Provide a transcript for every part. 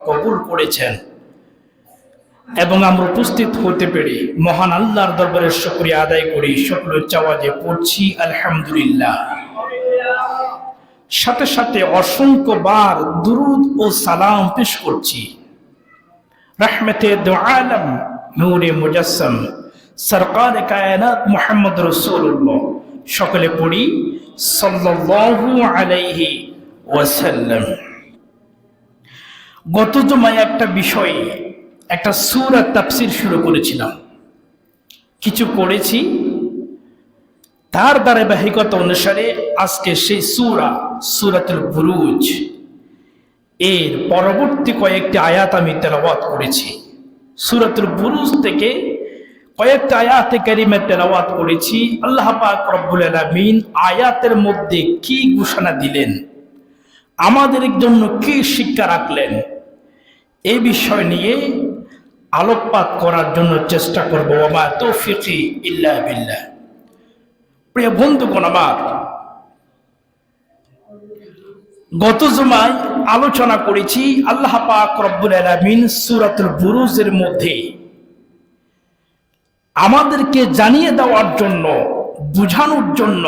কবুল করেছেন এবং আমরা উপস্থিত হতে পেরে মহান আল্লাহর দরবারে শুকরিয়া আদায় করি। সকল চাওয়াজে পড়ছি আলহামদুলিল্লাহ। সাথে সাথে অসংখ্য বার দুরুদ ও সালাম পেশ করছি রহমতে দু আলম নূরে মুজাসসাম সরকার কায়নাত মুহাম্মদ রাসূলুল্লাহ সকলে পড়ি সাল্লাল্লাহু আলাইহি ওয়াসাল্লাম। গত জুমায় একটা বিষয়ে একটা সূরা তাফসীর শুরু করেছিলাম, কিছু পড়েছি, তার ধারাবাহিকতা অনুসারে আজকে সেই সূরাতুল বুরুজ এর পরবর্তী কয়েকটি আয়াত আমি তেলাওয়াত করেছি। সূরাতুল বুরুজ থেকে কয়েকটি আয়াতে কারিমা তেলাওয়াত করেছি। আল্লাহ পাক রব্বুল আলামিন আয়াতের মধ্যে কি ঘোষণা দিলেন, আমাদের জন্য কি শিক্ষা রাখলেন, এই বিষয় নিয়ে আলোকপাত করার জন্য চেষ্টা করব। ওয়া তৌফিকি ইল্লা বিল্লাহ। প্রিয় বন্ধুগণ আমার, গত জুমায় আলোচনা করেছি আল্লাহ পাক রব্বুল আলামিন সূরাতুল বুরুজের মধ্যে আমাদেরকে জানিয়ে দেওয়ার জন্য, বুঝানোর জন্য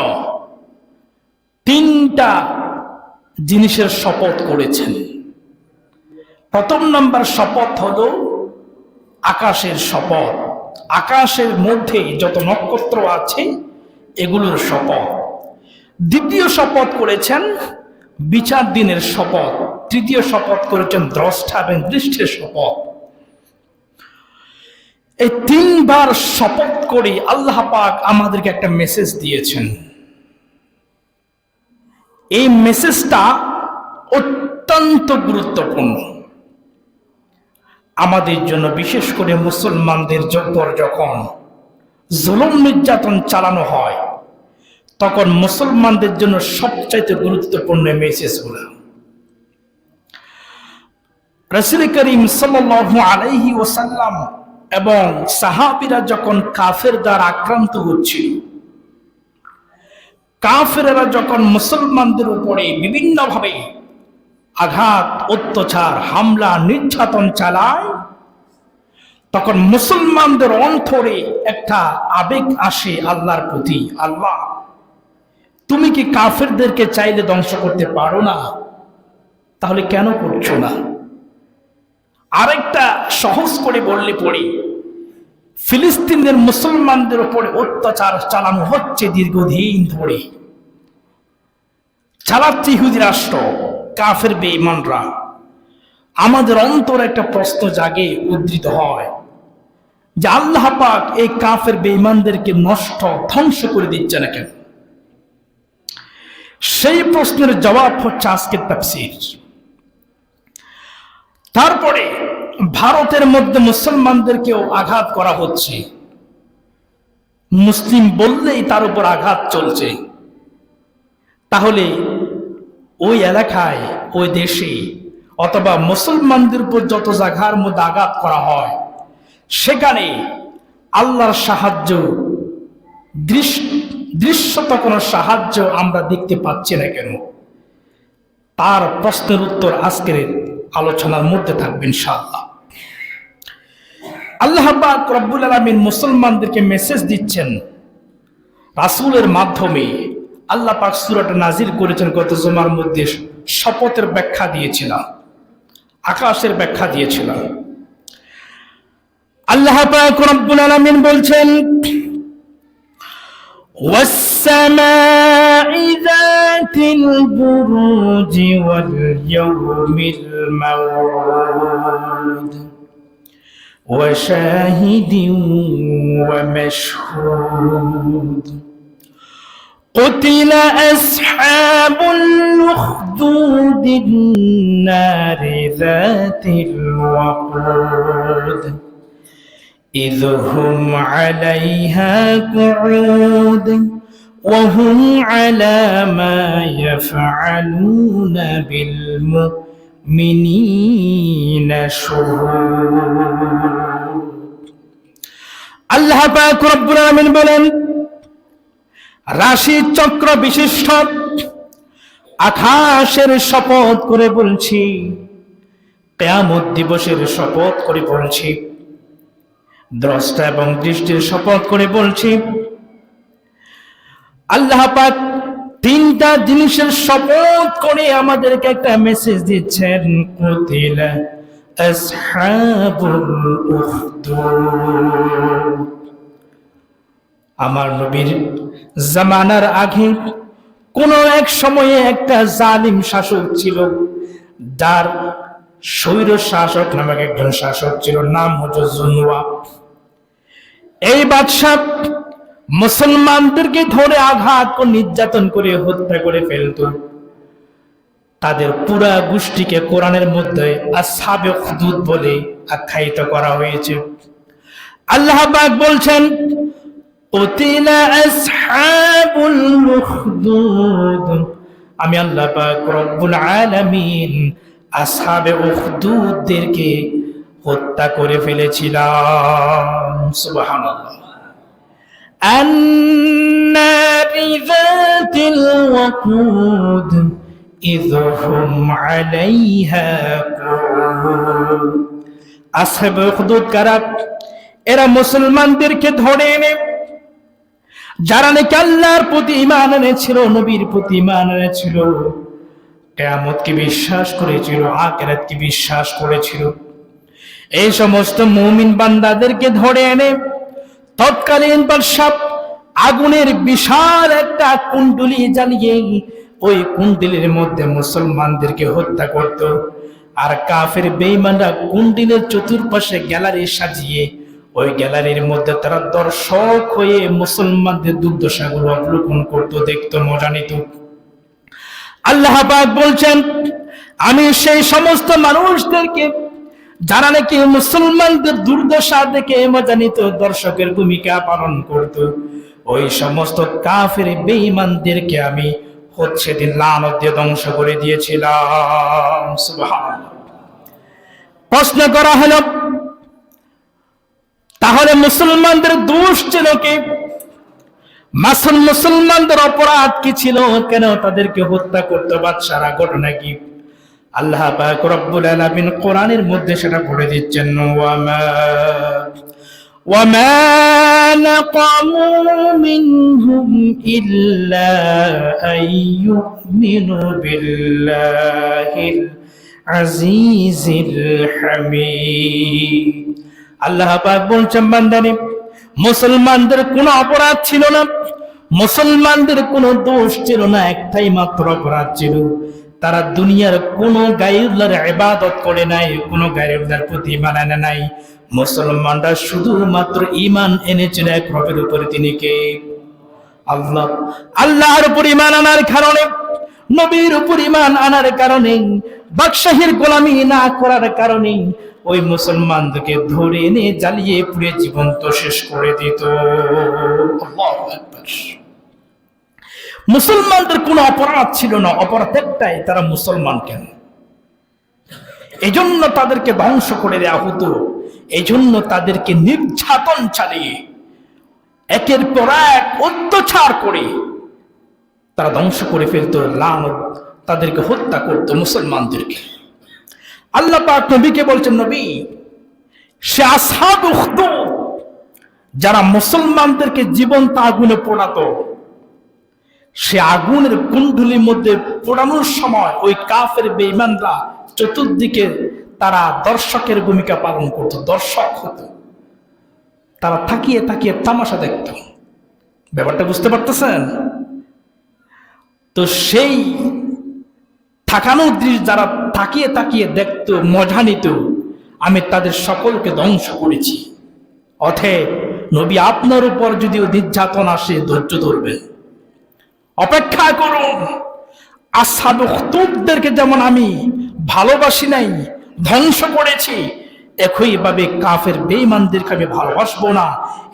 তিনটা জিনিসের শপথ করেছেন। প্রথম নাম্বার শপথ হলো আকাশের শপথ, আকাশের মধ্যে যত নক্ষত্র আছে এগুলোর শপথ। দ্বিতীয় শপথ করেছেন বিচার দিনের শপথ। তৃতীয় শপথ করেছেন দ্রষ্টা এবং দৃষ্টির শপথ। এই তিনবার শপথ করে আল্লাহ পাক আমাদেরকে একটা মেসেজ দিয়েছেন। এই মেসেজটা অত্যন্ত গুরুত্বপূর্ণ আমাদের জন্য, বিশেষ করে মুসলমানদের উপর যখন জুলুম নির্যাতন চালানো হয় তখন মুসলমানদের জন্য সবচাইতে গুরুত্বপূর্ণ মেসেজগুলো। রাসূল করিম সাল্লাল্লাহু আলাইহি ওয়াসাল্লাম এবং সাহাবীরা যখন কাফের দ্বারা আক্রান্ত হচ্ছিল, কাফেররা যখন মুসলমানদের উপরে বিভিন্নভাবে আঘাত, অত্যাচার, হামলা, নির্যাতন চালায়, তখন মুসলমানদের অন্তরে একটা আবেগ আসে আল্লাহর প্রতি। আল্লাহ, তুমি কি কাফেরদেরকে চাইলে ধ্বংস করতে পারো না? তাহলে কেন করছো না? আরেকটা সহজ করে বললে পড়ি, ফিলিস্তিনের মুসলমানদের উপরে অত্যাচার চালানো হচ্ছে দীর্ঘদিন ধরে, চালাচ্ছে ইহুদি রাষ্ট্র, কাফের বেঈমানরা। আমাদের অন্তর একটা প্রশ্ন জাগে, উদ্ধৃত হয় যে আল্লাহ পাক এই কাফের বেঈমানদেরকে নষ্ট, ধ্বংস করে দিচ্ছে না কেন? সেই প্রশ্নের জবাব হচ্ছে আজকের তাফসীর। তারপরে ভারতের মধ্যে মুসলমানদেরকেও আঘাত করা হচ্ছে, মুসলিম বললেই তার উপর আঘাত চলছে। তাহলে ওই এলাকায়, ওই দেশে অথবা মুসলমানদের উপর যত জায়গার মধ্যে আঘাত করা হয় সেখানে আল্লাহর সাহায্য, দৃশ্যত কোনো সাহায্য আমরা দেখতে পাচ্ছি না কেন? তার প্রশ্নের উত্তর আজকের আলোচনার মধ্যে থাকবে ইনশাআল্লাহ। আল্লাহ পাক রব্বুল আলামিন মুসলমানদেরকে মেসেজ দিচ্ছেন রাসূলের মাধ্যমে। আল্লাহ পাক সূরাটা নাজিল করেছেন। গত জুমার মধ্যে শপথের ব্যাখ্যা দিয়েছিলাম, আকাশের ব্যাখ্যা দিয়েছিলাম। আল্লাহ পাক রব্বুল আলামিন বলছেন, ওয়াস-সামাঈ যাতিল বুরুজি ওয়াল ইয়াউমিল মাউউদ ওয়া শাহিদিন ওয়া মাশহুদ قتل أصحاب الأخدود النار ذات الوقود إذ هم عليها قعود وهم على ما يفعلون بالمؤمنين شهود الله পাক রব্বুল আলামিন বলেন, রাশি চক্র বিশিষ্ট আকাশের শপথ করে বলছি, কিয়ামত দিবসের শপথ করে বলছি, দ্রষ্টা এবং দৃষ্টির শপথ করে বলছি, আল্লাহ পাক তিনটা জিনিসের শপথ করে আমাদেরকে একটা মেসেজ দিচ্ছেন, কুতিলা আসহাবুল উখদুদ। আমার নবীর জামানার আগে কোন এক সময়ে একটা জালিম শাসক ছিল, যার স্বৈর শাসক নামক একজন শাসক ছিল, নাম হচ্ছে জুনওয়াব। এই বাদশা মুসলমানদেরকে ধরে আঘাত করে নির্যাতন করে হত্যা করে ফেলত। তাদের পুরা গোষ্ঠীকে কোরআনের মধ্যে আসহাবে উখদুদ বলে আখ্যায়িত করা হয়েছে। আল্লাহ পাক বলছেন, কুতিলা আসহাবুল উখদুদ, আমি আল্লাহ পাক রব্বুল আলামিন আসহাবে উখদুদদেরকে হত্যা করে ফেলেছিলাম। সুবহানাল্লাহ। আন্নারি যাতিল ওয়াকুদ ইয হুম আলাইহা কুউদ। আসহাবে উখদুদ কারা? এরা মুসলমানদেরকে ধরে এনে, যারা নাকি আল্লাহর প্রতি ঈমান এনেছিল, নবীর প্রতি ঈমান এনেছিল, কিয়ামতকে বিশ্বাস করেছিল, আখিরাতকে বিশ্বাস করেছিল, এই সমস্ত মুমিন বান্দাদেরকে ধরে এনে তৎকালীন বাদশা আগুনের বিশাল একটা কুণ্ডলী জ্বালিয়ে ওই কুণ্ডলীর মধ্যে মুসলমানদেরকে হত্যা করত। আর কাফের বেঈমানরা কুণ্ডলীর চতুর্পাশে গ্যালারি সাজিয়ে ওই গ্যালারির মধ্যে তারা দর্শক হয়ে মুসলমানদের দুর্দশাগুলো অবলোকন করত, দেখতো, মজা নিত। আল্লাহ পাক বলছেন, আমি সেই সমস্ত মানুষদেরকে যারা নাকি মুসলমানদের দুর্দশা দেখে মজা নিত, দর্শকের ভূমিকা পালন করত, ওই সমস্ত কাফের বেঈমানদেরকে আমি হচ্ছে দিন লানত দিয়ে ধ্বংস করে দিয়েছিলাম। সুবহানাল্লাহ। প্রশ্ন করা হলো, তাহলে মুসলমানদের দোষ ছিল কি? মুসলমানদের অপরাধ কি ছিল? কেন তাদেরকে হত্যা করতে বাদশারা? ঘটনা কি? আল্লাহ পাক রব্বুল আলামিন কোরআনের মধ্যে সেটা বলে দিচ্ছেন, ওয়ামা নাকামু মিনহুম ইল্লা আইয়ুমিনু বিল্লাহিল আজিজিল হামিদ। আল্লাহ পাক বলছেন, বান্দারে, মুসলমানদের কোনো অপরাধ ছিল না, মুসলমানদের কোনো দোষ ছিল না, একটাই মাত্র অপরাধ ছিল, তারা দুনিয়ার কোনো গায়রুল্লাহর ইবাদত করে নাই, কোনো গায়রুল্লাহর প্রতি ঈমান আনে নাই। মুসলমানরা শুধুমাত্র ঈমান এনেছিল এক রবের উপরে, তিনি কে? আল্লাহ। আল্লাহর উপর ঈমান আনার কারণে, নবীর উপর ঈমান আনার কারণে, বাদশাহীর গোলামি না করার কারণে ওই মুসলমানদেরকে ধরে এনে জ্বালিয়ে পুড়ে জীবন্ত শেষ করে দিত। আল্লাহু আকবার। মুসলমানদের কোনো অপরাধ ছিল না, অপরাধ একটাই, তারা মুসলমান। কেন? এই জন্য তাদেরকে ধ্বংস করে দেওয়া হতো, এই জন্য তাদেরকে নির্যাতন চালিয়ে একের পর এক অত্যাচার করে তারা ধ্বংস করে ফেলতো, লানত, তাদেরকে হত্যা করতো মুসলমানদেরকে। আল্লাহ পাক নবীকে বলছেন, নবী, সে আসহাবে উখদুদ যারা মুসলমানদেরকে জীবন্ত আগুনে পোড়াতো, সে আগুনের কুণ্ডলীর মধ্যে পোড়ানোর সময় ওই কাফের বেঈমানরা চতুর্দিকে তারা দর্শকের ভূমিকা পালন করত, দর্শক হতো, তারা তাকিয়ে তাকিয়ে তামাশা দেখত। ব্যাপারটা বুঝতে পারতেছেন তো? সেই থাকানো দৃশ্য যারা তাকিয়ে তাকিয়ে দেখত, মজা নিত, আমি তাদের সকলকে ধ্বংস করেছি। অতএব নবী, আপনার উপর যদি নির্যাতন আসে, ধৈর্য ধরবেন, অপেক্ষা করুন। আসহাবে উখদুদদেরকে যেমন আমি ভালোবাসি নাই, ধ্বংস করেছি, একইভাবে কাফের বেঈমানদেরকে আমি ভালোবাসবো না।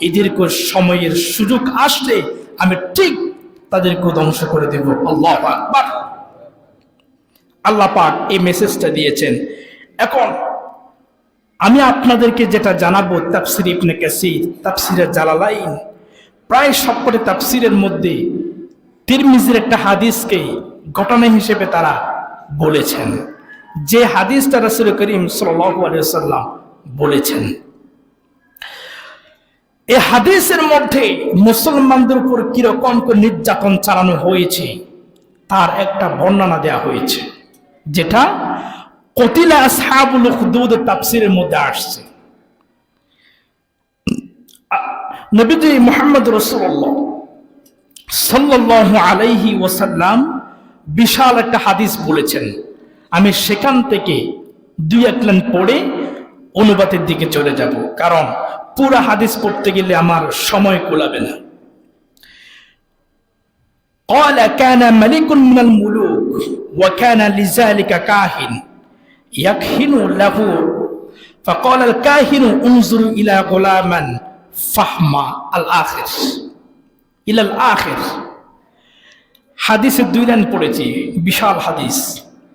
এদেরকে সময়ের সুযোগ আসলে আমি ঠিক তাদেরকে ধ্বংস করে দেব। আল্লাহু আকবার। আল্লাহ পাক এই মেসেজটা দিয়েছেন। এখন আমি আপনাদেরকে যেটা জানাবো, তাফসীর ইবনে কাসীর, তাফসীরে জালালাইন, প্রায় সবকটি তাফসীরের মধ্যে তিরমিজির একটা হাদিসকে ঘটনা হিসেবে তারা বলেছেন, যে হাদিসটা রাসূল করিম সাল্লাল্লাহু আলাইহি ওয়াসাল্লাম বলেছেন। এই হাদিসের মধ্যে মুসলমানদের উপর কিরকম নির্যাতন চালানো হয়েছে তার একটা বর্ণনা দেওয়া হয়েছে, যেটা কতিলা আসহাবুল উখদুদ তাফসীরের মধ্যে আসছে। নবীজি মুহাম্মদ রাসূলুল্লাহ সাল্লাল্লাহু আলাইহি ওয়াসাল্লাম বিশাল একটা হাদিস বলেছেন। আমি সেখান থেকে দুই এক লাইন পড়ে অনুবাদের দিকে চলে যাব, কারণ পুরা হাদিস পড়তে গেলে আমার সময় কুলাবে না। قال كان ملك من الملوك وكان لذلك كاهن يكهن له فقال الكاهن انظر إلى غلاما فهم الآخر إلى الآخر। হাদিসের দুই লাইন পড়েছি, বিশাল হাদিস,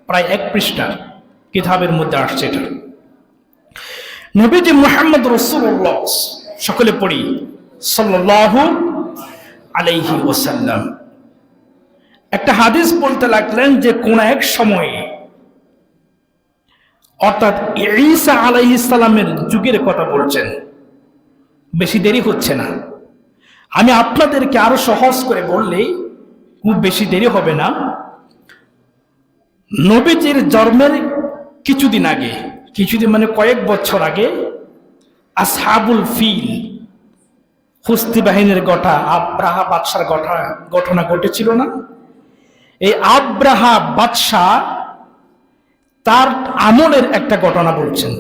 প্রায় 1 পৃষ্ঠা কিতাবের মধ্যে আসছে এটা। নবীজি মুহাম্মদ রাসূলুল্লাহ, সকলে পড়ি, সাল্লাল্লাহু আলাইহি ওয়াসাল্লাম একটা হাদিস বলতে লাগলেন যে কোন এক সময়ে, অর্থাৎ ঈসা আলাইহিস সালামের যুগের কথা বলছেন, বেশি দেরি হচ্ছে না। আমি আপনাদেরকে আরো সহজ করে বললে খুব বেশি দেরি হবে না। নবীজির জন্মের কিছুদিন আগে, কিছুদিন মানে কয়েক বছর আগে, আসহাবুল ফিল হুস্তি বাহিনীর আব্রাহা বাদশার ঘটনা ঘটেছিল না? এই আব্রাহা বাদশাহ তার আমলের একটা ঘটনা বলছেন,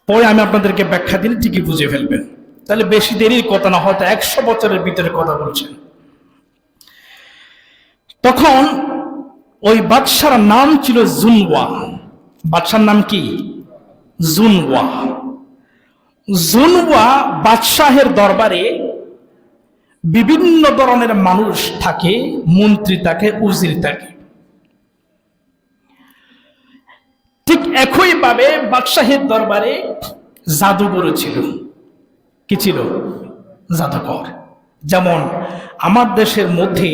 পরে আমি আপনাদেরকে ব্যাখ্যা দিলে ঠিকই বুঝে ফেলবেন। তাহলে বেশি দেরির কথা না, হয়তো 100 বছরের ভিতরে কথা বলছেন। তখন ওই বাদশার নাম ছিল জুনওয়া। বাদশার নাম কি? জুনওয়া। জুনওয়া বাদশাহের দরবারে বিভিন্ন ধরনের মানুষ থাকে, মন্ত্রী থাকে, উজির থাকে। ঠিক একইভাবে বাদশাহের দরবারে জাদুঘর ছিল। কি ছিল? জাদুঘর। যেমন আমার দেশের মধ্যে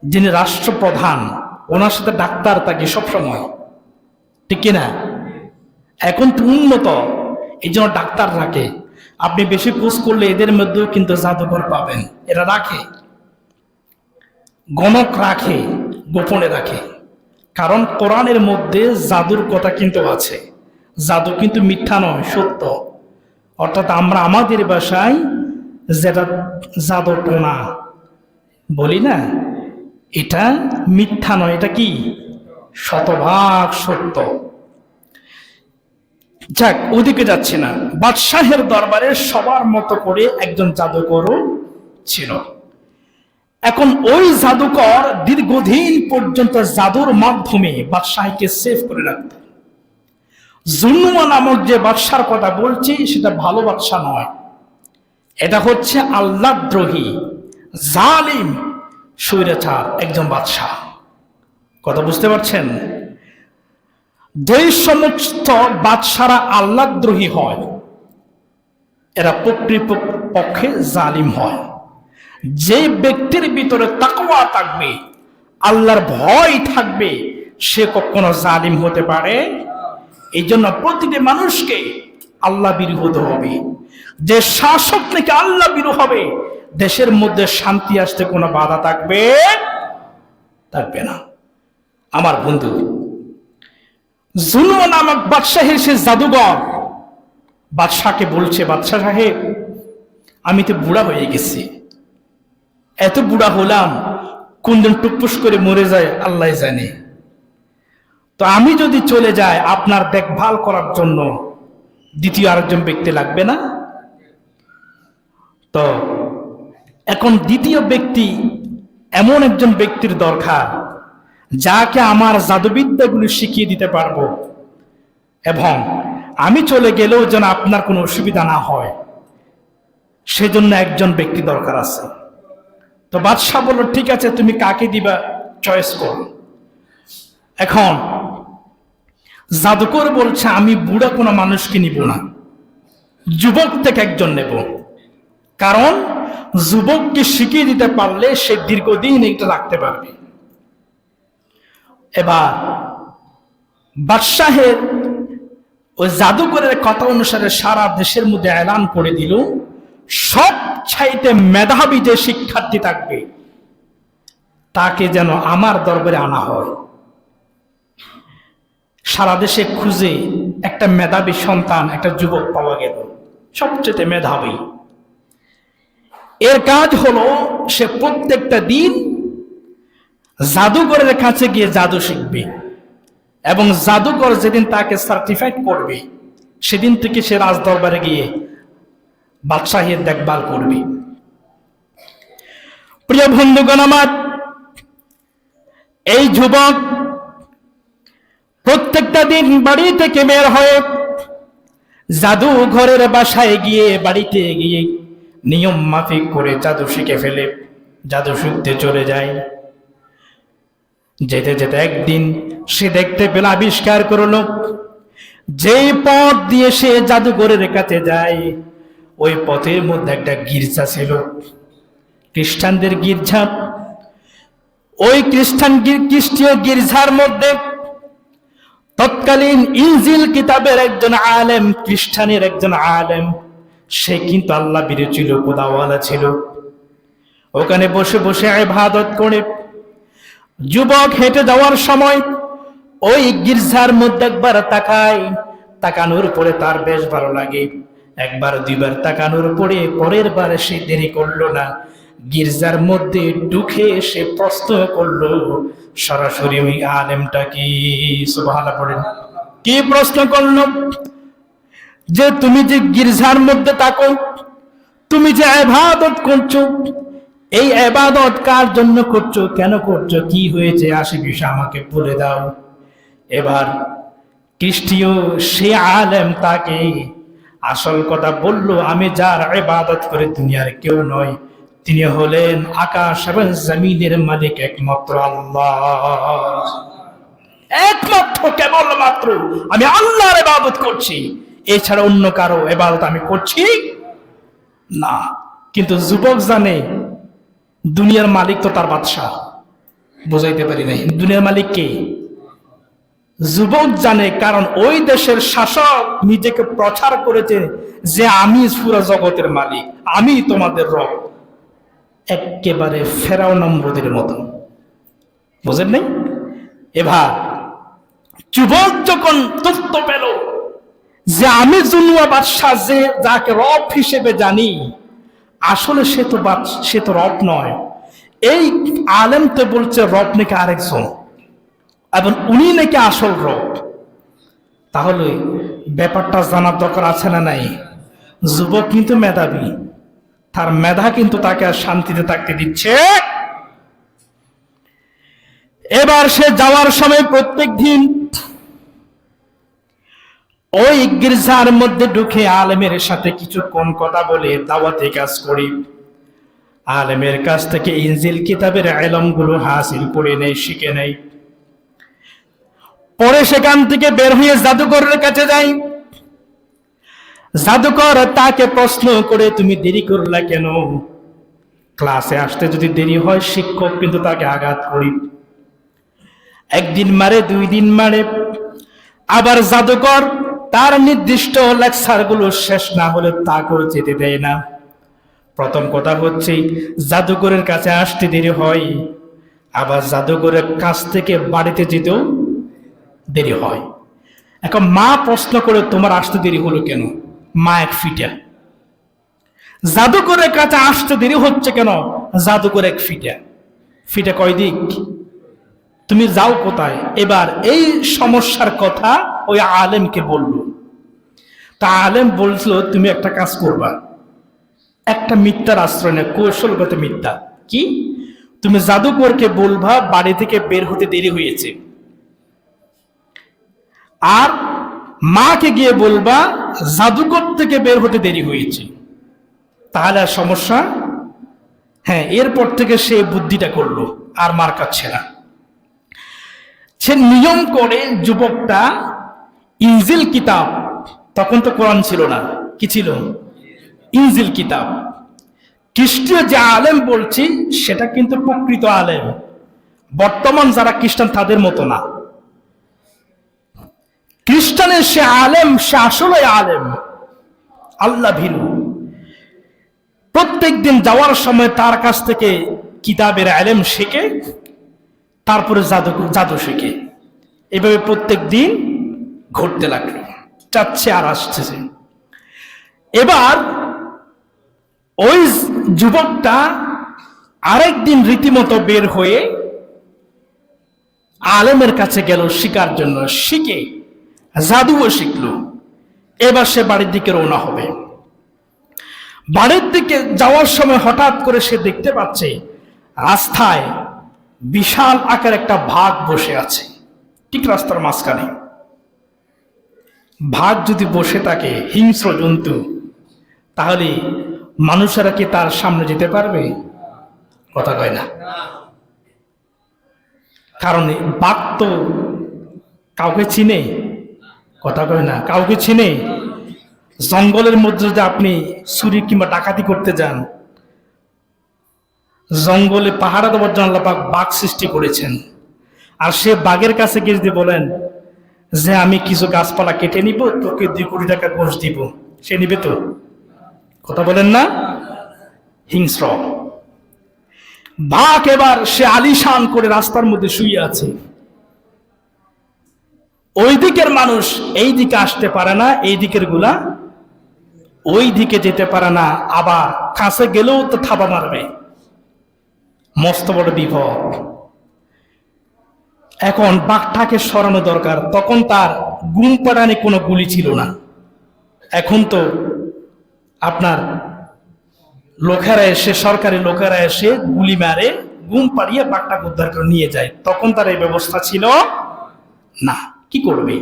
যিনি রাষ্ট্রপ্রধান, ওনার সাথে ডাক্তার থাকে সবসময়, ঠিক কিনা? এখন তো উন্নত, এই জন্য ডাক্তার রাখে। আপনি বেশি খোঁজ করলে এদের মধ্যেও কিন্তু জাদুঘর পাবেন। এরা রাখে, গণক রাখে, গোপনে রাখে। কারণ কোরআনের মধ্যে জাদুর কথা কিন্তু আছে। জাদু কিন্তু মিথ্যা নয়, সত্য। অর্থাৎ আমরা আমাদের ভাষায় যেটা জাদু টোনা বলি না, এটা মিথ্যা নয়, এটা কি? শতভাগ সত্য। যাক, ওদিকে যাচ্ছে না। বাদশাহের দরবারে সবার মতো করে একজন জাদুকরও ছিল। এখন ওই জাদুকর দীর্ঘদিন পর্যন্ত জাদুর মাধ্যমে বাদশাহকে সেভ করে রাখত। জুনওয়া নামক যে বাদশার কথা বলছি, সেটা ভালো বাদশা নয়, এটা হচ্ছে আল্লাহদ্রোহী, জালিম, স্বৈরাচার একজন বাদশাহ। কথা বুঝতে পারছেন? যে সমস্ত বাদশারা আল্লাহদ্রোহী হয়, এরা প্রকৃতপক্ষে জালিম হয়। যে ব্যক্তির ভিতরে তাকওয়া থাকবে, আল্লাহর ভয় থাকবে, সে কখনো জালিম হতে পারে। এই জন্য প্রতিটি মানুষকে আল্লাহ বিরু হতে হবে। যে শাসক থেকে আল্লাহ বিরু হবে, দেশের মধ্যে শান্তি আসতে কোনো বাধা থাকবে না। আমার বন্ধু জুনওয়া নামক বাদশাহের সে জাদুঘর বাদশাহকে বলছে, বাদশাহ সাহেব, আমি তো বুড়া হয়ে গেছি, এত বুড়া হলাম, কোনদিন টুকপুস করে মরে যায় আল্লাহ জানে। তো আমি যদি চলে যাই, আপনার দেখভাল করার জন্য দ্বিতীয় আরেকজন ব্যক্তি লাগবে না? তো এখন দ্বিতীয় ব্যক্তি, এমন একজন ব্যক্তির দরকার যাকে আমার জাদুবিদ্যাগুলি শিখিয়ে দিতে পারবো, এবং আমি চলে গেলেও যেন আপনার কোনো অসুবিধা না হয়, সেজন্য একজন ব্যক্তি দরকার আছে। তো বাদশাহ বলল, ঠিক আছে, তুমি কাকে দিবা চয়েস করো। এখন জাদুকর বলছে, আমি বুড়া কোনো মানুষকে নিব না, যুবক থেকে একজন নেব। কারণ যুবককে শিখিয়ে দিতে পারলে সে দীর্ঘদিন এটা রাখতে পারবে। এবার বাদশাহের ওই জাদুকরের কথা অনুসারে সারা দেশের মধ্যে এলান করে দিল, সবচাইতে মেধাবী যে শিক্ষার্থী থাকবে তাকে যেন আমার দরবারে আনা হয়। সারা দেশে খুঁজে একটা মেধাবী সন্তান, একটা যুবক পাওয়া গেল, সবচেয়ে মেধাবী। এর কাজ হলো সে প্রত্যেকটা দিন জাদুকরের কাছে গিয়ে জাদু শিখবে, এবং জাদুকর যেদিন তাকে সার্টিফাইড করবে সেদিন থেকে সে রাজ দরবারে গিয়ে বাদশাহের দেখভাল করবে। প্রিয় বন্ধুগণ আমার, এই যুবক প্রত্যেকটা দিন বাড়ি থেকে বের হয়ে জাদুঘরের বাসায় গিয়ে, বাড়িতে গিয়ে নিয়ম মাফিক করে জাদু শিখে ফেলে, জাদু শিখতে চলে যায়। যেতে যেতে একদিন সে দেখতে পেল, আবিষ্কার করলো, যেই পথ দিয়ে সে জাদুঘরের কাছে যায় ওই পথের মধ্যে একটা গির্জা ছিল, খ্রিস্টানদের গির্জা। ওই খ্রিস্টীয় গির্জার মধ্যে তৎকালীন ইনজিল কিতাবের একজন আলেম, খ্রিস্টানের একজন আলেম, সে কিন্তু আল্লাহ বীর ছিল, খোদাওয়ালা ছিল। ওখানে বসে বসে ইবাদত করে যুবক হেঁটে যাওয়ার সময় ওই গির্জার মধ্যে একবার তাকায়, তাকানোর পরে তার বেশ ভালো লাগে। একবার দুইবার তাকানোর পরে পরের বার সে দেরি করলো না, গির্জার মধ্যে ঢুকে সে প্রশ্ন করলো সরাসরি ওই আলেমটা কি, সুবহানাল্লাহ পড়েন, কি প্রশ্ন করলো, যে তুমি যে গির্জার মধ্যে থাকো, তুমি যে ইবাদত করছো, এই ইবাদত কার জন্য করছো, কেন করছো, কি হয়েছে, আসে বিষয় আমাকে বলে দাও। এবার খ্রিস্টীয় সে আলেম তাকে আসল কথা বলল, আমি যার ইবাদত করে দুনিয়ার কেউ নয়, তিনি হলেন আকাশ এবং জমিনের মালিক একমাত্র আল্লাহ। একমাত্র, কেবলমাত্র আমি আল্লাহর ইবাদত করছি, এছাড়া অন্য কারো ইবাদত আমি করছি না। কিন্তু যুবক জানে দুনিয়ার মালিক তো তার বাদশাহ, বুঝাইতে পারি নাই, দুনিয়ার মালিক কে? যুবক জানে, কারণ ওই দেশের শাসক নিজেকে প্রচার করেছে যে আমি পুরো জগতের মালিক, আমি তোমাদের রব, একেবারে ফেরাও নম্বরদের মতো, বুঝেন নাই? এবার যুবক যখন তথ্য পেল যে আমি জুনুয়া বাদশাহ, যে যাকে রব হিসেবে জানি, আসলে সে তো রব নয়, এই আলেম তো বলছে রব নাকি আরেকজন, এবং উনি নাকি আসল রব, তাহলে ব্যাপারটা জানার দরকার আছে না নাই? যুবক কিন্তু মেধাবী, তার মেধা কিন্তু তাকে আর শান্তিতে থাকতে দিচ্ছে। এবার সে যাওয়ার সময় প্রত্যেক দিন ওই গির্জার মধ্যে ঢুকে আলেমের সাথে কিছুক্ষণ কথা বলে দাওয়াতি কাজ করি, আলেমের কাছ থেকে ইনজিল কিতাবের ইলমগুলো হাসিল করে নেয়, শিখে নেয়। পরে সেখান থেকে বের হয়ে জাদুকরের কাছে যাই। জাদুকর তাকে প্রশ্ন করে, তুমি দেরি করলা কেন? ক্লাসে আসতে যদি দেরি হয় শিক্ষক কিন্তু তাকে আঘাত করি, একদিন মারে, 2 দিন মারে। আবার জাদুকর তার নির্দিষ্ট লেকচারগুলো শেষ না হলে তাকেও যেতে দেয় না। প্রথম কথা হচ্ছে জাদুকরের কাছে আসতে দেরি হয়, আবার জাদুকরের কাছ থেকে বাড়িতে যেতেও দেরি হয়। এখন মা প্রশ্ন করে, তোমার আসতে দেরি হলো কেন? মা এক ফিটা। জাদুকরের কাছে আসতে দেরি হচ্ছে কেন? জাদুকর এক ফিটা। ফিটা কয় দিক? তুমি যাও কোথায়? এবার এই সমস্যার কথা ওই আলেমকে বলল। তা আলেম বলছিল, তুমি একটা কাজ করবা, একটা মিথ্যার আশ্রয় নেয়, কৌশলগত মিথ্যা। কি? তুমি জাদুকরকে বলবা বাড়ি থেকে বের হতে দেরি হয়েছে, আর মাকে গিয়ে বলবা জাদুকর থেকে বের হতে দেরি হয়েছে, তাহলে আর সমস্যা। হ্যাঁ, এরপর থেকে সে বুদ্ধিটা করলো, আর মার কাছে না। সে নিয়ম করে যুবকটা ইনজিল কিতাব, তখন তো কোরআন ছিল না, কি ছিল? ইনজিল কিতাব। খ্রিস্টীয় যে আলেম বলছি সেটা কিন্তু প্রকৃত আলেম, বর্তমান যারা খ্রিস্টান তাদের মতো না। খ্রিস্টানের সে আলেম, সে আসলে আলেম, আল্লাহ ভীরু। প্রত্যেক দিন যাওয়ার সময় তার কাছ থেকে কিতাবের আলেম শেখে, তারপরে জাদু শেখে। এভাবে প্রত্যেক দিন ঘটতে লাগলো, যাচ্ছে আর আসতেছে। এবার ওই যুবকটা আরেকদিন রীতিমতো বের হয়ে আলেমের কাছে গেল শিকার জন্য, শিখে জাদুও শিখলো। এবার সে বাড়ির দিকে রওনা হবে। বাড়ির দিকে যাওয়ার সময় হঠাৎ করে সে দেখতে পাচ্ছে রাস্তায় বিশাল আকার একটা বাঘ বসে আছে, ঠিক রাস্তার মাঝখানে। বাঘ যদি বসে থাকে, হিংস্র জন্তু, তাহলে মানুষেরা কি তার সামনে যেতে পারবে? কথা কয় না। কারণ বাঘ তো কাউকে চিনে, কথা কয় না, কাউকে চিনে। জঙ্গলের মধ্যে যদি আপনি চুরি কিংবা ডাকাতি করতে যান, জঙ্গলে পাহাড়া দেওয়ার জন্য আল্লাহ পাক বাঘ সৃষ্টি করেছেন। আর সে বাঘের কাছে গিয়ে যদি বলেন যে আমি কিছু গাছপালা কেটে নিব, তোকে 2 কোটি টাকা ঘুষ দিব, সে নিবে তো? কথা বলেন না? হিংস্র বাঘ এবার সে আলিশান করে রাস্তার মধ্যে শুয়ে আছে। ওই দিকের মানুষ এই দিকে আসতে পারে না, এই দিকের গুলা ওই দিকে যেতে পারে না, আবার কাছে গেলেও তো থাবা মারবে। মস্ত বড় বিপদ। এখন বাঘটাকে সরানো দরকার। তখন তার গুম পাড়ানি কোনো গুলি ছিল না। এখন তো আপনার লোকেরা এসে, সরকারি লোকেরা এসে গুলি মারে, গুম পাড়িয়ে বাঘটাকে উদ্ধার করে নিয়ে যায়। তখন তার এই ব্যবস্থা ছিল না। কি করবে?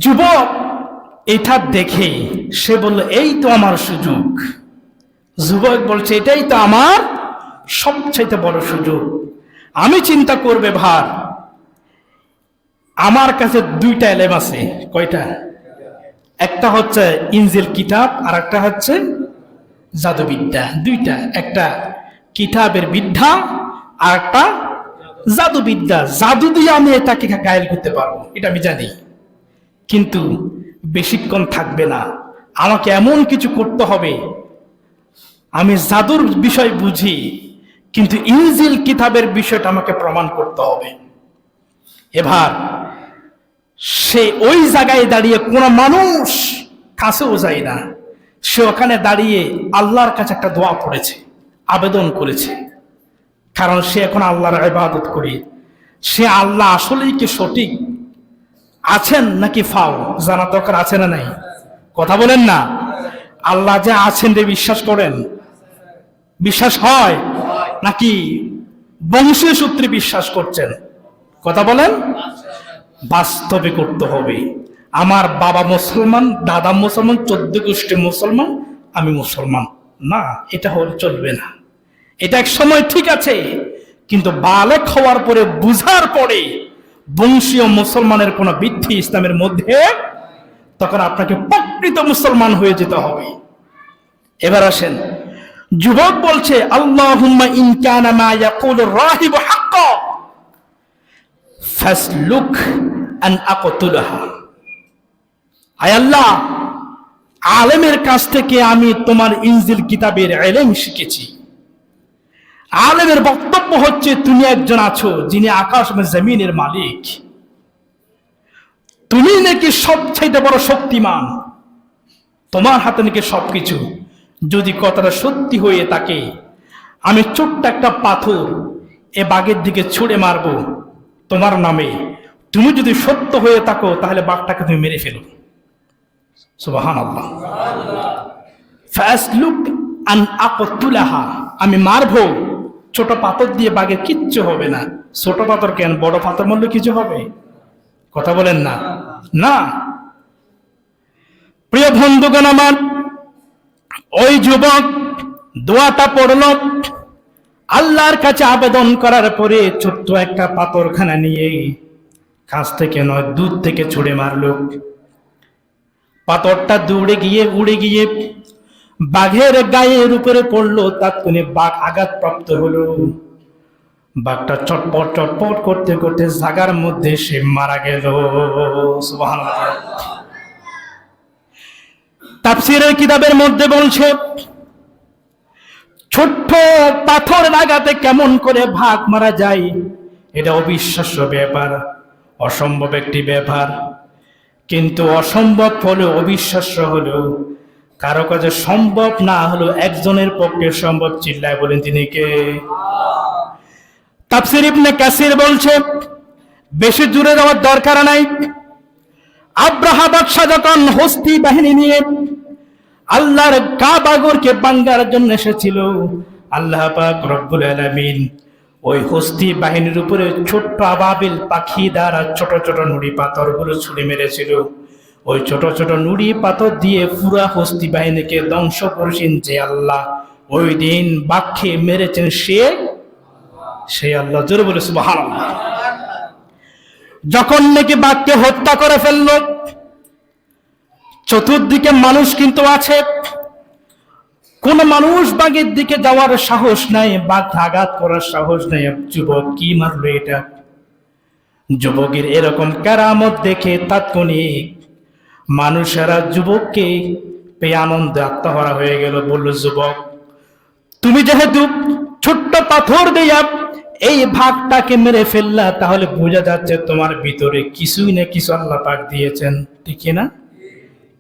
যুবক এটা দেখে সে বলল, এই তো আমার সুযোগ। যুবক বলছে, এটাই তো আমার সবচাইতে বড় সুযোগ। আমি চিন্তা করবে ভার, আমার কাছে 2টা এলেম আছে। কয়টা? একটা হচ্ছে ইনজিল কিতাব, আর একটা হচ্ছে জাদুবিদ্যা। 2টা, একটা কিতাবের বিদ্যা আর একটা জাদুবিদ্যা। জাদু দিয়ে আমি এটাকে গায়েল করতে পারবো, এটা আমি জানি, কিন্তু বেশিক্ষণ থাকবে না। আমাকে এমন কিছু করতে হবে, আমি জাদুর বিষয় বুঝি, কিন্তু ইনজিল কিতাবের বিষয়টা আমাকে প্রমাণ করতে হবে। এবার সে ওই জায়গায় দাঁড়িয়ে, কোনো মানুষ কাছেও যায় না, সে ওখানে দাঁড়িয়ে আল্লাহর কাছে একটা দোয়া পড়েছে, আবেদন করেছে। কারণ সে এখন আল্লাহর ইবাদত করে। সে আল্লাহ আসলেই কি সঠিক আছেন নাকি ফাও জানা দরকার, আছে না নাই? কথা বলেন না। আল্লাহ যে আছেন রে বিশ্বাস করেন? বিশ্বাস হয় নাকি বংশীয় সূত্রে বিশ্বাস করছেন? কথা বলেন। বাস্তবে করতে হবে। আমার বাবা মুসলমান, দাদা মুসলমান, 14 গোষ্ঠী মুসলমান, আমি মুসলমান না, এটা হলে চলবে না। এটা এক সময় ঠিক আছে, কিন্তু বালেক হওয়ার পরে, বুঝার পরে বংশীয় মুসলমানের কোন বৃদ্ধি ইসলামের মধ্যে, তখন আপনাকে প্রকৃত মুসলমান হয়ে যেতে হবে। এবার আসেন, যুবক বলছে, আল্লাহুম্মা ইন কানা মা ইয়াকুলুর রাহিব হাক্কা ফাসলুক আন আকতুলাহা। আয় আল্লাহ, আলেমের কাছ থেকে আমি তোমার ইনজিল কিতাবের ইলম শিখেছি। আলেমের বক্তব্য হচ্ছে, তুমি একজন আছো যিনি আকাশ এবং জমিনের মালিক, তুমি নাকি সবচেয়ে বড় শক্তিমান, তোমার হাতে নাকি সবকিছু। যদি কথাটা সত্যি হয়ে থাকে, আমি ছোট্ট একটা পাথর এ বাঘের দিকে ছুঁড়ে মারবো তোমার নামে। তুমি যদি সত্য হয়ে থাকো, তাহলে বাঘটাকে তুমি মেরে ফেলো। সুবহানাল্লাহ। ফাসলুক আন আকতুলাহা, আমি মারবো ছোট পাথর দিয়ে, বাঘের কিচ্ছু হবে না। ছোট পাথর কেন, বড় পাথর মারলে কিছু হবে? কথা বলেন না। না, প্রিয় বন্ধুগণ আমার, ওই যুবক দোয়াটা পড়ল, আল্লাহর কাছে আবেদন করার পরে ছোট্ট একটা পাথরখানা নিয়ে কাছ থেকে নয়, দূর থেকে ছুঁড়ে মারল। পাথরটা উড়ে গিয়ে বাঘের গায়ের উপরে পড়লো। তাৎক্ষণিক বাঘ আঘাতপ্রাপ্ত হলো। বাঘটা চটপট চটপট করতে করতে জাগার মধ্যে সে মারা গেল। সুবহানাল্লাহ। তাফসীরের কিতাবের মধ্যে বলছে ছোট্ট পাথর লাগাতে কেমন করে ভাগ মারা যায়, এটা অবিশ্বাস্য ব্যাপার, অসম্ভব একটি ব্যাপার। কিন্তু অসম্ভব হলেও, অবিশ্বাস্য হলেও, কারো কাছে সম্ভব না হলেও একজনের পক্ষে সম্ভব। চিল্লায় বলেন তিনি কে? তাফসীর ইবনে কাসির বলছে বেশি দূরে যাওয়ার দরকার নাই। আব্রাহা বাদশা যখন হস্তি বাহিনী নিয়ে আল্লাহর কাবাগরকে ভাঙার জন্য এসেছিল, আল্লাহ পাক রব্বুল আলামিন ওই হস্তি বাহিনীর উপরে ছোট্ট আবাবিল পাখি দ্বারা ছোট ছোট নুড়ি পাথরগুলো ছুঁড়ে মেরেছিল। ওই ছোট ছোট নুড়ি পাথর দিয়ে পুরা হস্তি বাহিনীকে ধ্বংস করেছেন যে আল্লাহ, ওই দিন বাঘকে মেরেছেন সে আল্লাহ। জোরে বলে সুবহানাল্লাহ। যখন নাকি বাঘকে হত্যা করে ফেলল, চতুর্দিকে মানুষ কিন্তু আছে, কোন মানুষ বাঘের দিকে যাওয়ার সাহস নাই, বাঘ আঘাত করার সাহস নাই। যুবক কি মারলো এটা? যুবকের এরকম কারামত দেখে তাৎক্ষণিক মানুষেরা যুবককে পেয়ে আনন্দে আত্মহারা হয়ে গেল। বলল, যুবক তুমি যেহেতু ছোট্ট পাথর দিয়া এই ভাগটাকে মেরে ফেললা, তাহলে বোঝা যাচ্ছে তোমার ভিতরে কিছুই না কিছু আল্লাহ পাক দিয়েছেন, ঠিক না?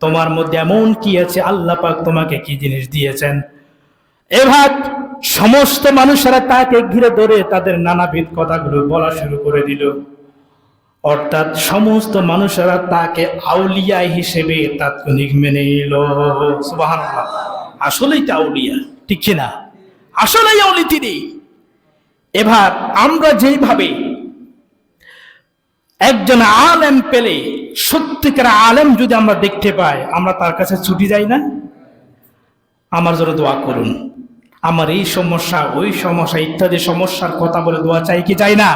তোমার মধ্যে এমন কি আছে, আল্লাহ পাক তোমাকে কি জিনিস দিয়েছেন? এবার সমস্ত মানুষেরা তাকে ঘিরে ধরে তাদের নানাবিধ কথাগুলো বলা শুরু করে দিল। অর্থাৎ সমস্ত মানুষেরা তাকে আউলিয়া হিসেবে তাৎক্ষণিক মেনে নিল। সুবহানাল্লাহ। আসলেই তা আউলিয়া, ঠিক না? আসলেই আউলি তিনি। এবার আমরা যেইভাবে একজন আলেম পেলে, সত্যিকার আলেম যদি আমরা দেখতে পাই, আমরা তার কাছে ছুটি যাই না? আমার জন্য দোয়া করুন, আমার এই সমস্যা ওই সমস্যা ইত্যাদি সমস্যার কথা বলে দোয়া চাই কি চাই না?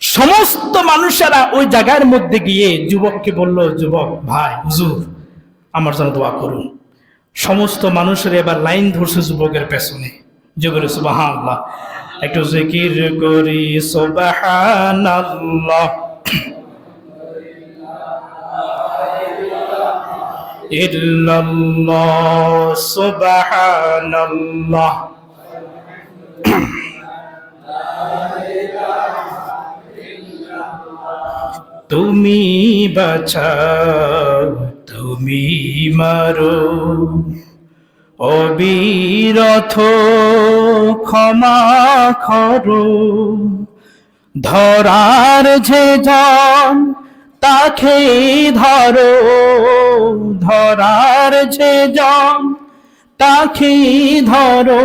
সমস্ত মানুষেরা ওই জায়গার মধ্যে গিয়ে যুবককে বলল, যুবক ভাই, হুজুর আমার জন্য দোয়া করুন। সমস্ত মানুষের এবার লাইন ধরছে যুবকের পেছনে। জোরে সুবহানাল্লাহ। একটু জিকির করি সুবহানাল্লাহ। ইল্লাল্লাহ সুবহানাল্লাহ। তুমি বাঁচাও, তুমি মারো, অবিরত ক্ষমা করো। ধরার যে জন তাকে ধরো, ধরার যে জন তাকে ধরো।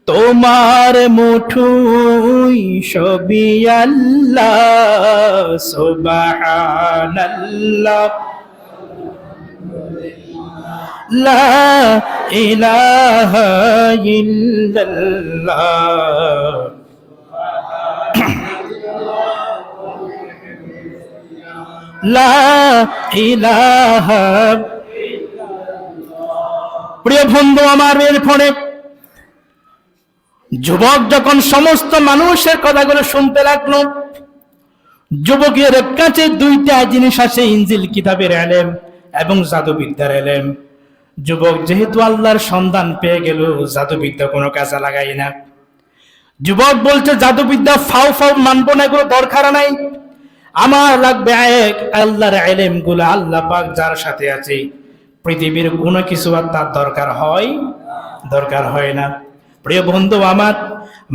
তোমার মুঠোয় সবই আল্লাহ। সুবহানাল্লাহ। লা ইলাহা ইল্লাল্লাহ। লা ইলাহা। প্রিয় বন্ধু আমার, এর ফলে যুবক যখন সমস্ত মানুষের কথাগুলো শুনতে লাগলো, যুবকের কাছে দুইটা জিনিস আছে, ইনজিল কিতাবের ইলম এবং জাদুবিদ্যার ইলম। যুবক যেহেতু আল্লাহর সন্ধান পেয়ে গেল, জাদুবিদ্যা কোনো কাজে লাগাই না। যুবক বলছে, জাদুবিদ্যা ফাও ফাও মানবো না, এগুলো দরকার নাই, আমার লাগবে এক আল্লাহর ইলম গুলো। আল্লাহ পাক যার সাথে আছে, পৃথিবীর কোনো কিছু আর তার দরকার হয় না। প্রিয় বন্ধু আমার,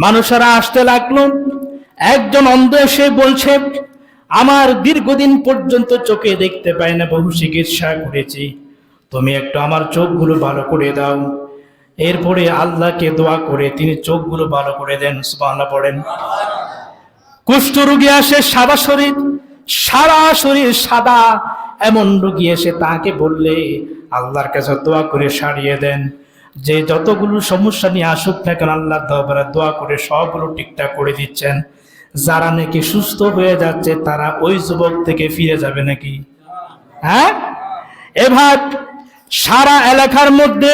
মানুষেরা আসতে লাগলো। একজন অন্ধ এসে বলছে, আমার দীর্ঘদিন পর্যন্ত চোখে দেখতে পাই না, বহু চিকিৎসা করেছি, তুমি একটু আমার চোখগুলো ভালো করে দাও। এরপরে আল্লাহকে দোয়া করে তিনি চোখগুলো ভালো করে দেন। সুবহানাল্লাহ পড়েন। কুষ্ঠ রোগী আসে, সাদা শরীর, সারা শরীর সাদা, এমন রোগী এসে তাকে বললে আল্লাহর কাছে দোয়া করে সারিয়ে দেন। যে যতগুলো সমস্যা নিয়ে আসুক না কেন, আল্লাহর দরবারে দোয়া করে সবগুলো ঠিকঠাক করে দিচ্ছেন। যারা নাকি সুস্থ হয়ে যাচ্ছে, তারা ওই যুবক থেকে ফিরে যাবে নাকি? হ্যাঁ? এবার সারা এলাকার মধ্যে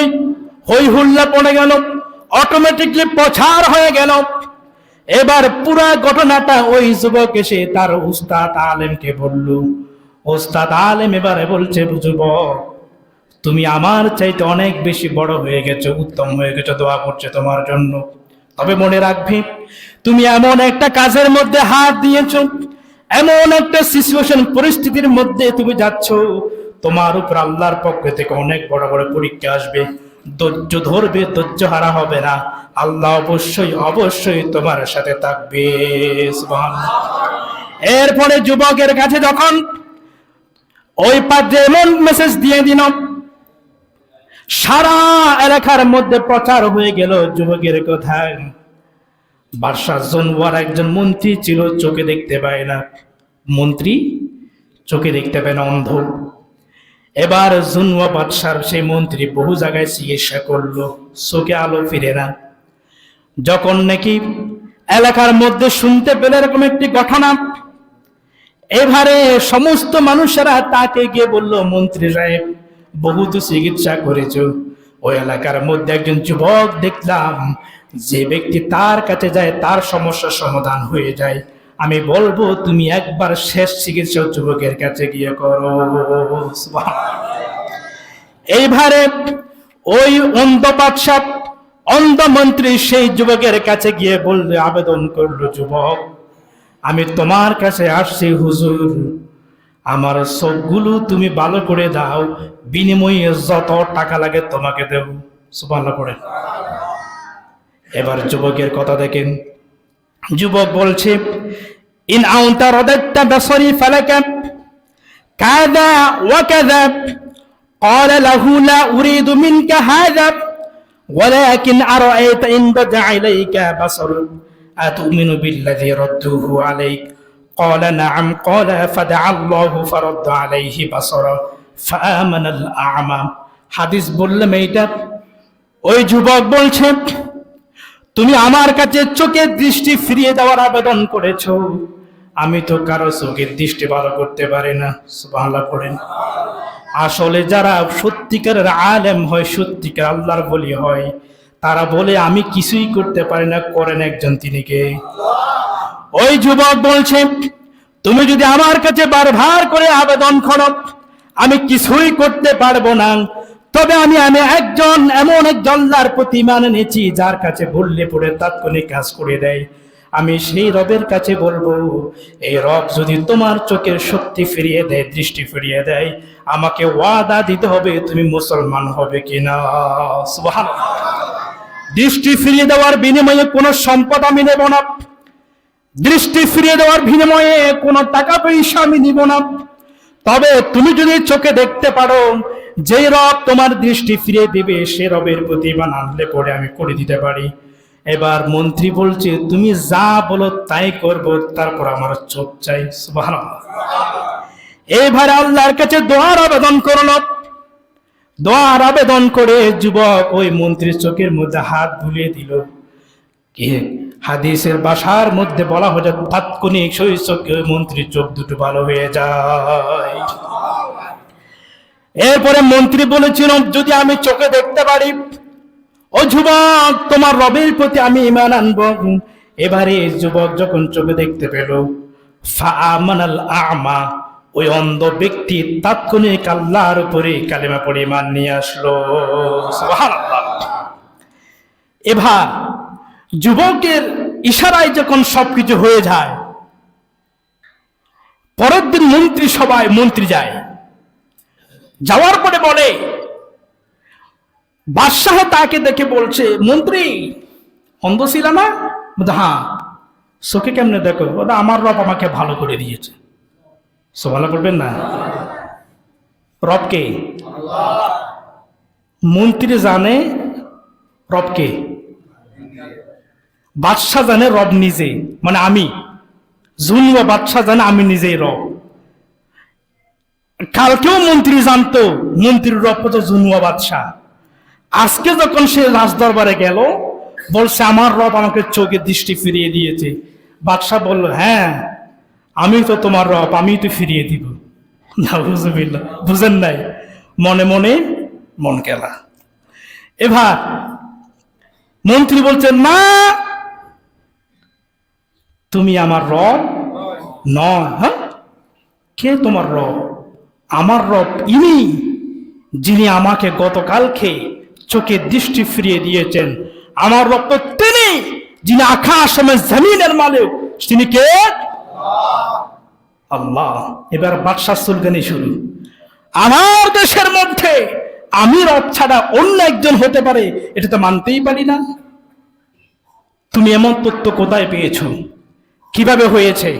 হই হুল্লা পড়ে গেল, অটোমেটিকলি প্রচার হয়ে গেল। এবার পুরা ঘটনাটা ওই যুবক এসে তার উস্তাদ আলেমকে বলল। উস্তাদ আলেম এবারে বলছে, যুবক তুমি আমার চাইতে অনেক বেশি বড় হয়ে গেছো, উত্তম হয়ে গেছো, দোয়া করছে তোমার জন্য। তবে মনে রাখবে, তুমি এমন একটা কাজের মধ্যে হাত দিয়েছো, এমন একটা সিচুয়েশন পরিস্থিতির মধ্যে তুমি যাচ্ছ, তোমার উপর আল্লাহর পক্ষ থেকে অনেক বড় বড় পরীক্ষা আসবে। ধৈর্য ধরবে, ধৈর্য হারা হবে না, আল্লাহ অবশ্যই অবশ্যই তোমার সাথে থাকবে। সুবহানাল্লাহ। এরপরে যুবকের কাছে যখন ওই পাদ্রী এমন মেসেজ দিয়ে দিল, সারা এলাকার মধ্যে প্রচার হয়ে গেল যুবকের কথায়। বাদশাহ জুনওয়ার একজন মন্ত্রী ছিল, চোখে দেখতে পায় না, মন্ত্রী চোখে দেখতে পায় না, অন্ধ। এবার জুনওয়া বাদশার সেই মন্ত্রী বহু জায়গায় চিকিৎসা করলো, চোখে আলো ফিরে না। যখন নাকি এলাকার মধ্যে শুনতে পেলে এরকম একটি ঘটনা, এবারে সমস্ত মানুষেরা তাকে গিয়ে বলল, মন্ত্রী সাহেব বহুত চিকিৎসা করেছো, ওই এলাকার মধ্যে একজন যুবক দেখলাম, যে ব্যক্তি তার কাছে যায় তার সমস্যার সমাধান হয়ে যায়। আমি বলবো তুমি একবার শেষ চিকিৎসা যুবকের কাছে গিয়ে করো। এইবারে ওই অন্ধ বাদশা, অন্ধ মন্ত্রী সেই যুবকের কাছে গিয়ে বললে, আবেদন করলো, যুবক আমি তোমার কাছে আসছি হুজুর, আমার চোখগুলো তুমি ভালো করে দাও, বিনিময়ে যত টাকা লাগে তোমাকে দেব। সুবহানাল্লাহ পড়ে। এবার যুবকের কথা দেখেন, যুবক বলছে, ইন আউনতা রাদাত্তা বাসরি ফালাকা কাযা ওয়া কাযা قال له لا أريد منك هذا ولكن أرأيت إن رجع إليك بصرك أتؤمن بالذي رده عليك قال نعم قال فدعا الله فرد عليه بصره فآمن الأعمى। হাদিস বললাম এইটা। ওই যুবক বলছে, তুমি আমার কাছে চোখের দৃষ্টি ফিরিয়ে দেওয়ার আবেদন করেছো, আমি তো কারো চোখের দৃষ্টি ভালো করতে পারি না। সুবহানাল্লাহ পড়েন। আসলে যারা সত্যিকারের আলেম হয়, সত্যিকার আল্লাহর বলি হয়, তারা বলে আমি কিছুই করতে পারি না, করেন একজন, তিনি কে? ওই যুবক বলছে, তুমি যদি আমার কাছে বারবার করে আবেদন করো, আমি কিছুই করতে পারবো না, তবে আমি একজন এমন এক আল্লাহর প্রতি ঈমান এনেছি, যার কাছে বললে পড়ে তাৎক্ষণিক কাজ করে দেয়। আমি সেই রবের কাছে বলবো, এই রব যদি তোমার চোখের শক্তি ফিরিয়ে দেয়, দৃষ্টি ফিরিয়ে দেয়, আমাকে ওয়াদা দিতে হবে তুমি মুসলমান হবে কিনা। সুবহানাল্লাহ। দৃষ্টি ফিরিয়ে দেওয়ার বিনিময়ে কোনো সম্পদ আমি নেব না, দৃষ্টি ফিরিয়ে দেওয়ার বিনিময়ে কোনো টাকা পয়সা আমি নিব না, তবে তুমি যদি চোখে দেখতে পারো, যে রব তোমার দৃষ্টি ফিরিয়ে দিবে, সে রবের প্রতি ঈমান আনলে পরে আমি করে দিতে পারি। এবার মন্ত্রী বলছে, তুমি যা বলো তাই করব, তারপর আমার চোখ চাই। সুবহানাল্লাহ। এইবার আল্লাহর কাছে দোয়ার আবেদন করল। দোয়ার আবেদন করে যুবক ওই মন্ত্রীর চোখের মধ্যে হাত বুলিয়ে দিল। হাদিসের ভাষার মধ্যে বলা হয়, তাৎক্ষণিক সেই চোখে ওই মন্ত্রীর চোখ দুটো ভালো হয়ে যায়। এরপরে মন্ত্রী বলেছিল, যদি আমি চোখে দেখতে পারি, ও যুবক তোমার রবের প্রতি আমি ঈমান আনব। এবারে যুবক যখন চোখে দেখতে পেল, ফাআমানাল আ'মা, ওই অন্ধ ব্যক্তি তাৎক্ষণিক আল্লাহর উপরে কালেমা পড়ে ঈমান নিয়ে আসলো। সুবহানাল্লাহ। এবার যুবকের ইশারায় যখন সবকিছু হয়ে যায়, পরের দিন মন্ত্রী যায়, যাওয়ার পরে বলে, বাদশাহ তাকে দেখে বলছে, মন্ত্রী অন্ধ ছিল না? হ্যাঁ। চোখে কেমনে দেখো? ওটা আমার রব আমাকে ভালো করে দিয়েছে। সুবহানাল্লাহ বলবেন না? রবকে? মন্ত্রী জানে রবকে, বাদশাহ জানে রব নিজে, মানে আমি জুনওয়া বাদশাহ জানে আমি নিজেই রব। কালকেও মন্ত্রী জানতো মন্ত্রীর রব তো জুনওয়া বাদশাহ। আজকে যখন সে রাজদরবারে গেল, বলছে আমার রব আমাকে চোখের দৃষ্টি ফিরিয়ে দিয়েছে। বাদশাহ বলল, হ্যাঁ আমি তো তোমার রব, আমি তো ফিরিয়ে দিব। নাউযুবিল্লাহ। বুঝেন নাই? মনে মনে মন খেলা। এবার মন্ত্রী বলছেন, না তুমি আমার রব নয়। হ্যাঁ, কে তোমার রব? আমার রব ইনি, যিনি আমাকে গতকালকে চোখে দৃষ্টি ফিরিয়ে দিয়েছেন। আমার রব তো তিনি, যিনি আকাশ এবং জমিনের মালিক। তিনি কে? আল্লাহ। এবার বাদশা সুলগানি শুরু। আমার দেশের মধ্যে আমি রব ছাড়া অন্য একজন হতে পারে, এটা তো মানতেই পারি না। তুমি এমন তথ্য কোথায় পেয়েছো? কিভাবে হয়েছে?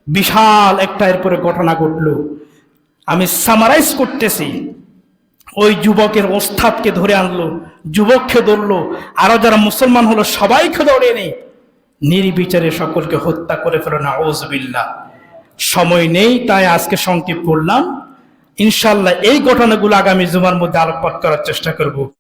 বিশাল একটা এরপরে ঘটনা ঘটলো। আমি সামারাইজ করতেছি। ওই যুবকের ওস্তাদকে ধরে আনলো, যুবককে ধরলো, আরো যারা মুসলমান হলো সবাইকে ধরে এনে নির্বিচারে সকলকে হত্যা করে ফেলো। নাউযুবিল্লাহ। সময় নেই, তাই আজকে সংক্ষেপ করলাম। ইনশাআল্লাহ এই ঘটনাগুলো আগামী জুমার মধ্যে আলোকপাত করার চেষ্টা করব।